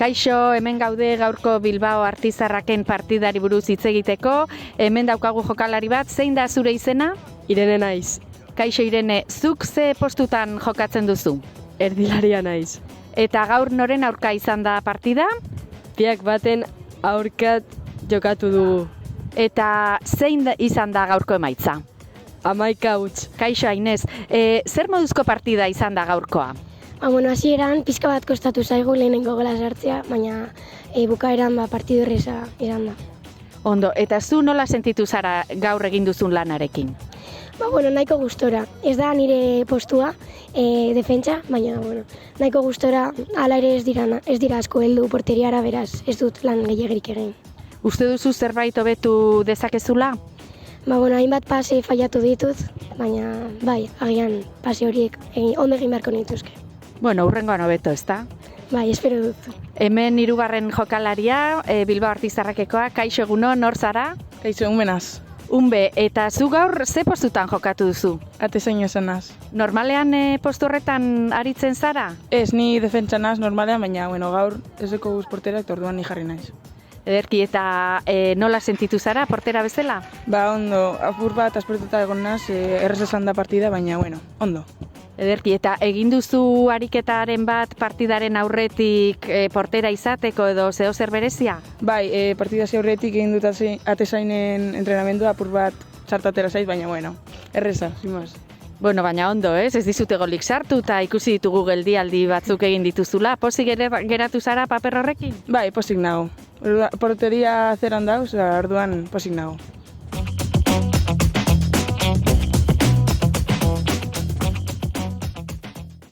Kaixo, hemen gaude gaurko Bilbao Artizarraken partidari buruz hitz egiteko. Hemen daukagu jokalari bat, zein da zure izena? Irene naiz. Kaixo Irene, zuk ze postutan jokatzen duzu? Erdilaria naiz. Eta gaur noren aurka izan da partida? Biak baten aurkat jokatu dugu. Eta zein izan da gaurko emaitza? 11 huts. Kaixo Ainez, zer moduzko partida izan da gaurkoa? Hasieran pizka bat kostatu zaigu lehenengo gola sartzea, baina bukaeran partidu erreza izan da. Ondo, eta zu nola sentitu zara gaur egin duzun lanarekin? Nahiko gustora. Ez da nire postua, defentsa, baina nahiko gustora, hala ere ez dira asko heldu porteriara, beraz, ez dut lan gehiagirik egin. Uste duzu zerbait hobetu dezakezula? Hainbat pase fallatu ditut, baina bai, agian pase horiek ondo egin beharko nituzke. Hurrengoan hobeto, ezta? Bai, espero dut. Hemen 3. jokalaria, Bilbao Artizarrakekoa, kaixo egunon, nor zara? Kaixo, unbenaz. Unbe, eta zu gaur ze postutan jokatu duzu? Atezaino esanaz. Normalean postu horretan aritzen zara? Ez, ni defentsa naz normalean, baina gaur ez deko guz porterak, orduan ni jarri naiz. Ederki, eta nola sentitu zara, portera bezala? Ondo, apur bat aspertuta egon naz, errez esan da partida, baina, ondo. Ederki, eta egin duzu ariketaren bat partidaren aurretik portera izateko edo zeo zer berezia? Bai, partidazio aurretik egin dut atezainen entrenamendua apur bat txartatera zaiz, baina, erreza, zimaz. Baina ondo, ez dizute golik sartu eta ikusi ditugu geldialdi batzuk egin dituzula. Pozik geratu zara paper horrekin? Bai, posik nago. Porteria zeran dauz, orduan posik nago.